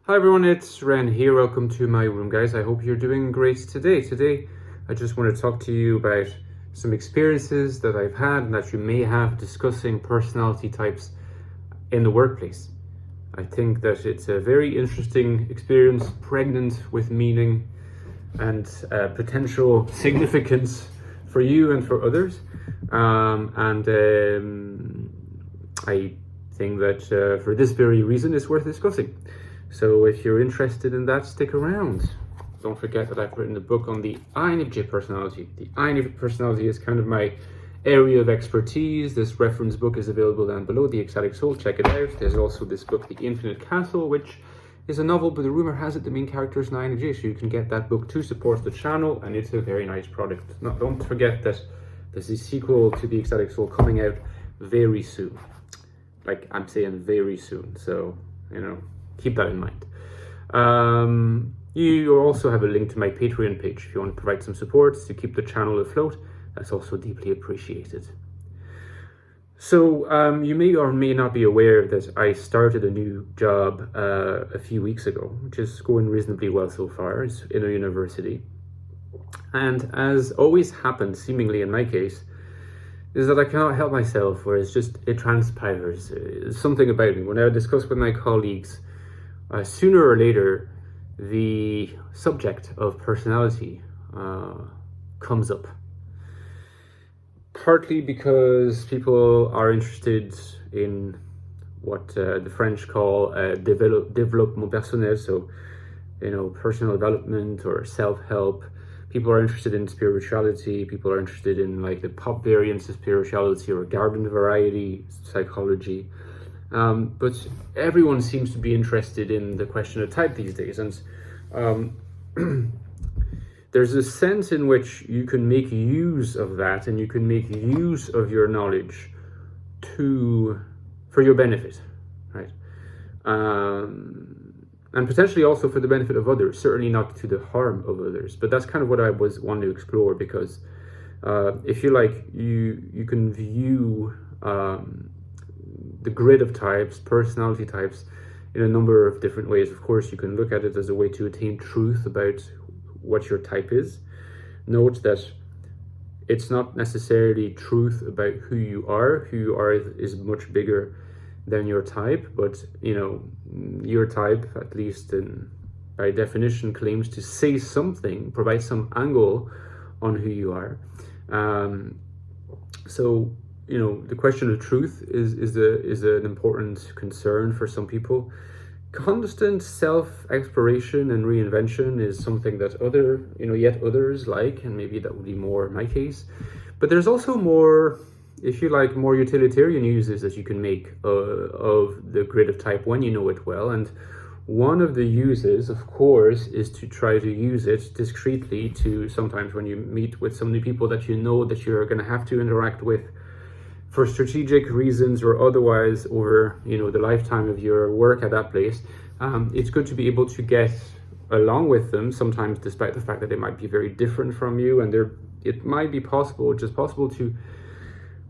Hi everyone, it's Ren here. Welcome to my room, guys. I hope you're doing great today. Today, I just want to talk to you about some experiences that I've had and that you may have discussing personality types in the workplace. I think that it's a very interesting experience, pregnant with meaning and potential significance for you and for others. I think that for this very reason, it's worth discussing. So if you're interested in that, stick around. Don't forget that I've written a book on the INFJ personality. The INFJ personality is kind of my area of expertise. This reference book is available down below, the Ecstatic Soul. Check it out. There's also this book, The Infinite Castle, which is a novel, but the rumor has it the main character is an INFJ, so you can get that book to support the channel, and it's a very nice product. Don't forget that there's a sequel to the Ecstatic Soul coming out very soon. Like, I'm saying very soon, so, keep that in mind. You also have a link to my Patreon page if you want to provide some support to keep the channel afloat. That's also deeply appreciated. So you may or may not be aware that I started a new job a few weeks ago, which is going reasonably well so far. It's in a university. And as always happens, seemingly in my case, is that I cannot help myself, or it transpires. Something about me. When I discuss with my colleagues, sooner or later, the subject of personality comes up. Partly because people are interested in what the French call développement personnel, so personal development or self-help. People are interested in spirituality. People are interested in like the pop variants of spirituality or garden variety psychology. But everyone seems to be interested in the question of type these days, and there's a sense in which you can make use of that, and you can make use of your knowledge for your benefit, right? And potentially also for the benefit of others, certainly not to the harm of others. But that's kind of what I was wanting to explore, because if you like, you can view the grid of types, personality types, in a number of different ways. Of course, you can look at it as a way to attain truth about what your type is. Note that it's not necessarily truth about who you are. Who you are is much bigger than your type, but your type, at least by definition, claims to say something, provide some angle on who you are. So the question of truth is an important concern for some people. Constant self-exploration and reinvention is something that yet others like, and maybe that would be more my case. But there's also more, if you like, more utilitarian uses that you can make of the grid of type when you know it well. And one of the uses, of course, is to try to use it discreetly to sometimes when you meet with some new people that you know that you're going to have to interact with for strategic reasons or otherwise over the lifetime of your work at that place. It's good to be able to get along with them, sometimes despite the fact that they might be very different from you, and it might be possible to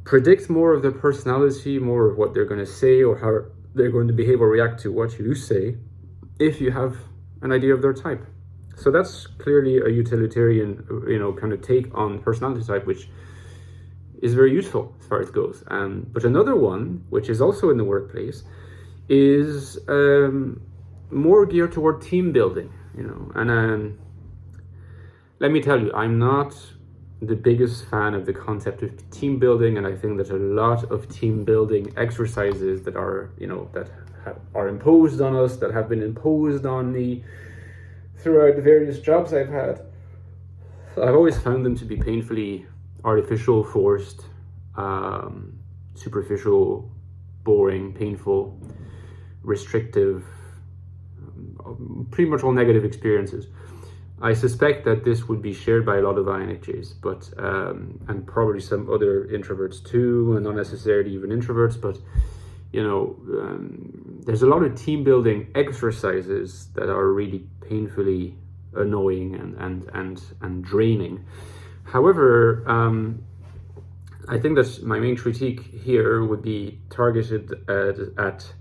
predict more of their personality, more of what they're going to say or how they're going to behave or react to what you say, if you have an idea of their type. So that's clearly a utilitarian kind of take on personality type, which is very useful as far as it goes. But another one, which is also in the workplace, is more geared toward team building. And let me tell you, I'm not the biggest fan of the concept of team building, and I think that a lot of team building exercises that are are imposed on us, that have been imposed on me throughout the various jobs I've had, I've always found them to be painfully artificial, forced, superficial, boring, painful, restrictive, pretty much all negative experiences. I suspect that this would be shared by a lot of INFJs, but and probably some other introverts too, and not necessarily even introverts, but there's a lot of team building exercises that are really painfully annoying and draining. However, I think that my main critique here would be targeted at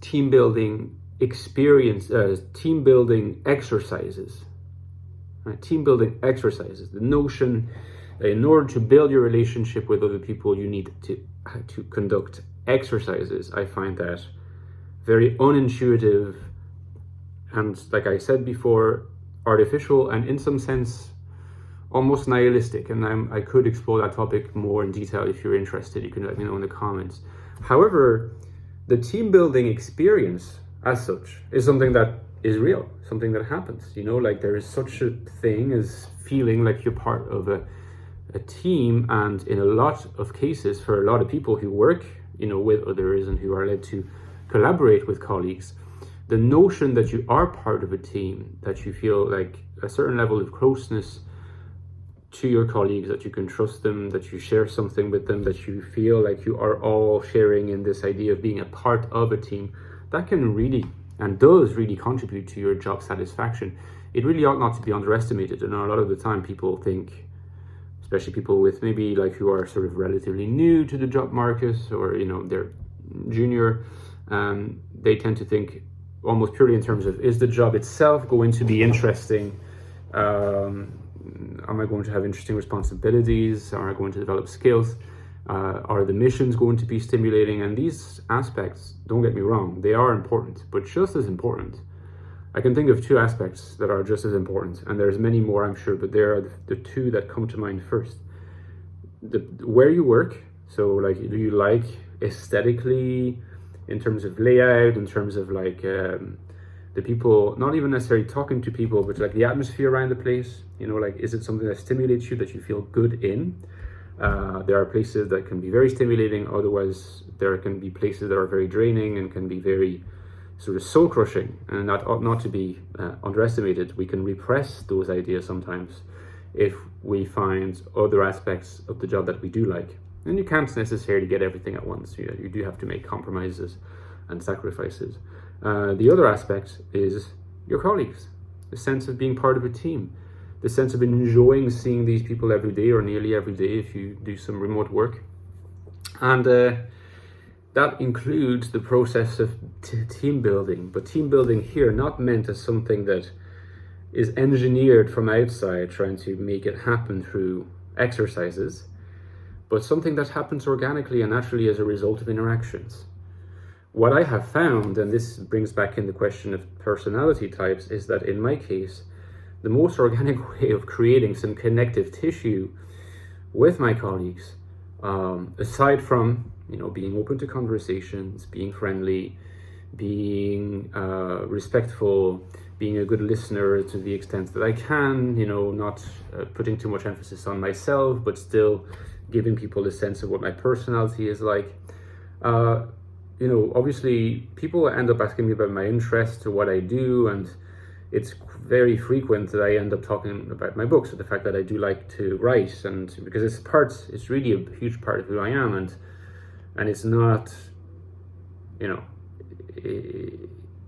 team building team building exercises. Right? Team building exercises. The notion that in order to build your relationship with other people, you need to conduct exercises. I find that very unintuitive and, like I said before, artificial and in some sense almost nihilistic. And I could explore that topic more in detail if you're interested. You can let me know in the comments. However, the team building experience as such is something that is real, something that happens. You know, like there is such a thing as feeling like you're part of a team, and in a lot of cases, for a lot of people who work, you know, with others and who are led to collaborate with colleagues, the notion that you are part of a team, that you feel like a certain level of closeness to your colleagues, that you can trust them, that you share something with them, that you feel like you are all sharing in this idea of being a part of a team, that can really and does really contribute to your job satisfaction. It really ought not to be underestimated. And a lot of the time people think, especially people with maybe like who are sort of relatively new to the job market, or, you know, they're junior, they tend to think almost purely in terms of, is the job itself going to be interesting? Am I going to have interesting responsibilities? Am I going to develop skills? Are the missions going to be stimulating? And these aspects, don't get me wrong, they are important, but just as important, I can think of two aspects that are just as important, and there's many more, I'm sure, but there are the two that come to mind first. Where you work, so like, do you like aesthetically, in terms of layout, in terms of like the people, not even necessarily talking to people, but like the atmosphere around the place, you know, like, is it something that stimulates you, that you feel good in? There are places that can be very stimulating, otherwise there can be places that are very draining and can be very sort of soul crushing, and that ought not to be underestimated. We can repress those ideas sometimes if we find other aspects of the job that we do like. And you can't necessarily get everything at once. You do have to make compromises and sacrifices. The other aspect is your colleagues, the sense of being part of a team, the sense of enjoying seeing these people every day, or nearly every day if you do some remote work. And that includes the process of team building, but team building here not meant as something that is engineered from outside, trying to make it happen through exercises, but something that happens organically and naturally as a result of interactions. What I have found, and this brings back in the question of personality types, is that in my case, the most organic way of creating some connective tissue with my colleagues, aside from, you know, being open to conversations, being friendly, being respectful, being a good listener to the extent that I can, you know, not putting too much emphasis on myself, but still giving people a sense of what my personality is like. You know, obviously people end up asking me about my interests or what I do, and it's very frequent that I end up talking about my books, or the fact that I do like to write, and because it's really a huge part of who I am, and it's not, you know,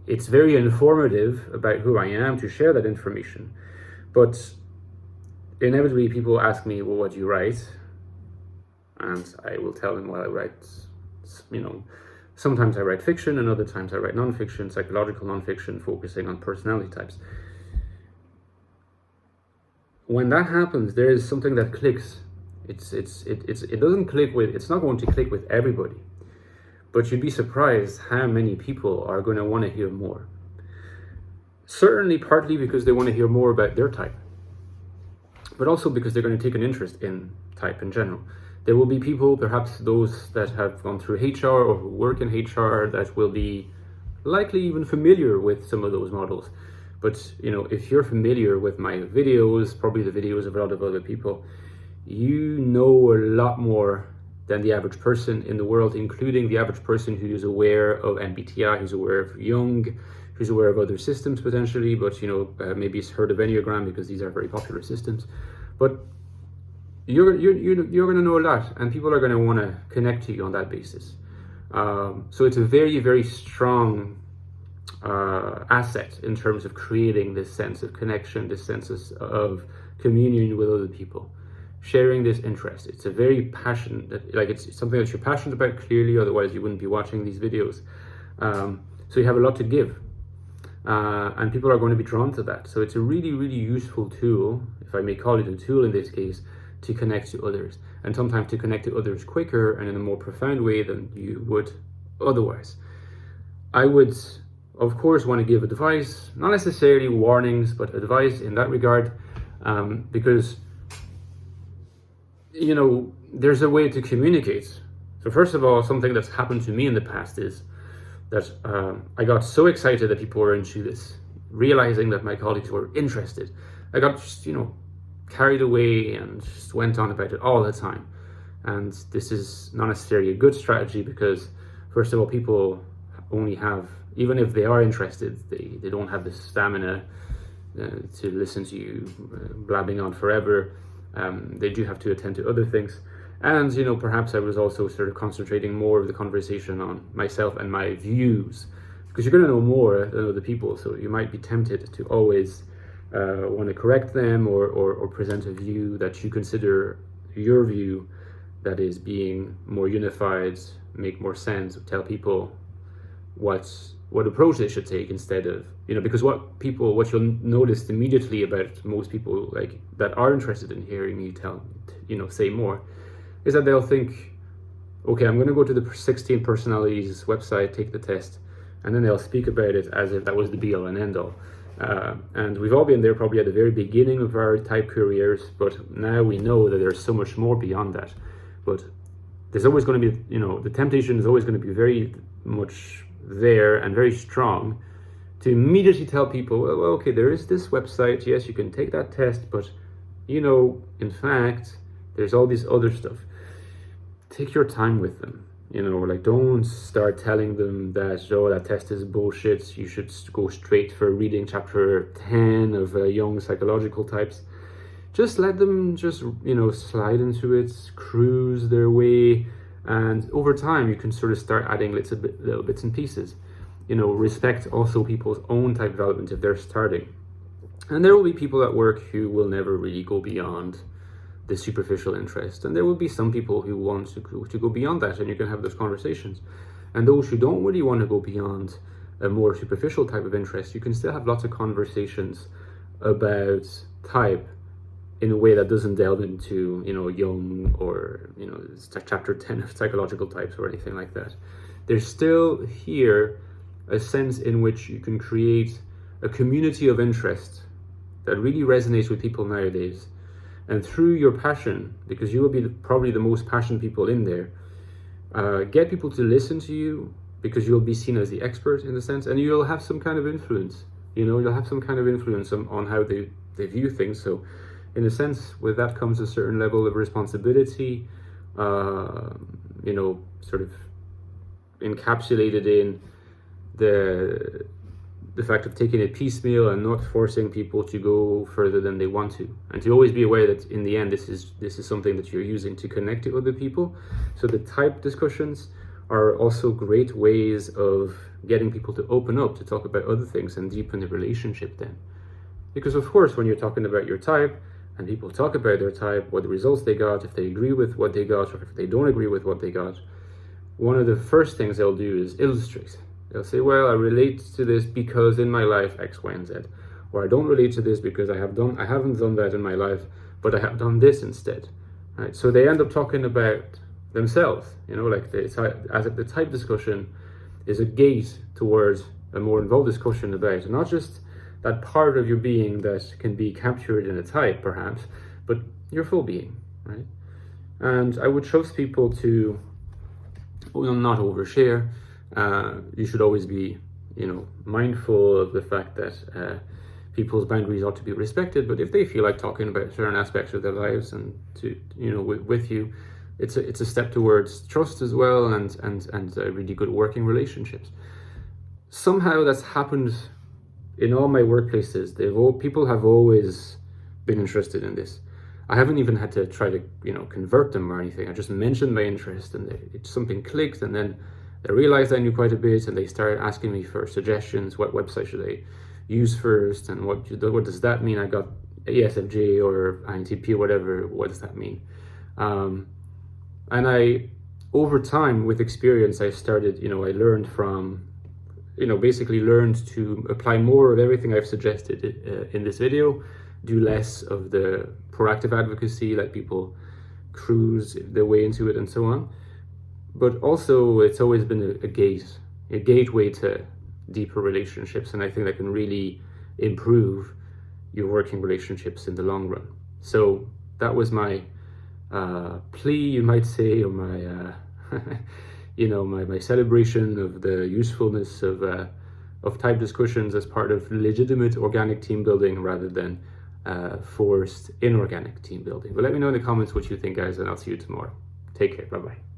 it's very informative about who I am to share that information. But inevitably people ask me, well, what do you write? And I will tell them, well, I write, you know, sometimes I write fiction, and other times I write nonfiction, psychological nonfiction, focusing on personality types. When that happens, there is something that clicks. It doesn't click with, it's not going to click with everybody, but you'd be surprised how many people are going to want to hear more. Certainly partly because they want to hear more about their type, but also because they're going to take an interest in type in general. There will be people, perhaps those that have gone through HR or who work in HR, that will be likely even familiar with some of those models. But, you know, if you're familiar with my videos, probably the videos of a lot of other people, you know a lot more than the average person in the world, including the average person who is aware of MBTI, who's aware of Jung, who's aware of other systems potentially, but, you know, maybe it's heard of Enneagram because these are very popular systems. But you're going to know a lot, and people are going to want to connect to you on that basis. So it's a very, very strong asset in terms of creating this sense of connection, this sense of communion with other people, sharing this interest. It's a very passionate, like it's something that you're passionate about, clearly, otherwise you wouldn't be watching these videos. So you have a lot to give. and people are going to be drawn to that. So it's a really, really useful tool, if I may call it a tool in this case, to connect to others, and sometimes to connect to others quicker and in a more profound way than you would otherwise. I would, of course, want to give advice, not necessarily warnings, but advice in that regard, because, you know, there's a way to communicate. So first of all, something that's happened to me in the past is that I got so excited that people were into this, realizing that my colleagues were interested. I got just, carried away and just went on about it all the time. And this is not necessarily a good strategy because, first of all, people only have, even if they are interested, they don't have the stamina to listen to you blabbing on forever. They do have to attend to other things. And, perhaps I was also sort of concentrating more of the conversation on myself and my views, because you're going to know more than other people. So you might be tempted to always want to correct them or present a view that you consider your view that is being more unified, make more sense, tell people what approach they should take instead of, because what you'll notice immediately about most people like that are interested in hearing you say more, is that they'll think, okay, I'm going to go to the 16 personalities website, take the test, and then they'll speak about it as if that was the be all and end all. And we've all been there probably at the very beginning of our type careers, but now we know that there's so much more beyond that. But there's always going to be, the temptation is always going to be very much there and very strong to immediately tell people, well, okay, there is this website, yes, you can take that test, but, in fact, there's all this other stuff. Take your time with them. Don't start telling them that, that test is bullshit. You should go straight for reading chapter 10 of Young Psychological Types. Just let them slide into it, cruise their way. And over time, you can sort of start adding little bits and pieces. Respect also people's own type development if they're starting. And there will be people at work who will never really go beyond the superficial interest, and there will be some people who want to go beyond that, and you can have those conversations. And those who don't really want to go beyond a more superficial type of interest, you can still have lots of conversations about type in a way that doesn't delve into Jung or chapter 10 of psychological types or anything like that. There's still here a sense in which you can create a community of interest that really resonates with people nowadays. And through your passion, because you will be probably the most passionate people in there, get people to listen to you because you'll be seen as the expert in the sense, and you'll have some kind of influence. You'll have some kind of influence on how they view things. So in a sense, with that comes a certain level of responsibility, sort of encapsulated in the fact of taking it piecemeal and not forcing people to go further than they want to, and to always be aware that in the end this is something that you're using to connect to other people. So the type discussions are also great ways of getting people to open up, to talk about other things and deepen the relationship then. Because of course, when you're talking about your type and people talk about their type, what the results they got, if they agree with what they got or if they don't agree with what they got, one of the first things they'll do is illustrate. They'll say, well, I relate to this because in my life X, Y, and Z. Or I don't relate to this because I haven't done that in my life, but I have done this instead. Right? So they end up talking about themselves, like the type discussion is a gate towards a more involved discussion about not just that part of your being that can be captured in a type, perhaps, but your full being, right? And I would trust people to not overshare. You should always be, mindful of the fact that people's boundaries ought to be respected. But if they feel like talking about certain aspects of their lives and with you, it's a step towards trust as well and really good working relationships. Somehow that's happened in all my workplaces. People have always been interested in this. I haven't even had to try to convert them or anything. I just mentioned my interest and something clicked, and then they realized I knew quite a bit, and they started asking me for suggestions. What website should I use first, and what does that mean? I got ESFJ or INTP or whatever. What does that mean? And over time, with experience, I started. I learned from basically learned to apply more of everything I've suggested in this video, do less of the proactive advocacy, let people cruise their way into it and so on. But also it's always been a gateway to deeper relationships, and I think that can really improve your working relationships in the long run. So that was my plea, you might say, or my my celebration of the usefulness of type discussions as part of legitimate organic team building rather than forced inorganic team building. But let me know in the comments what you think, guys, and I'll see you tomorrow. Take care. Bye bye.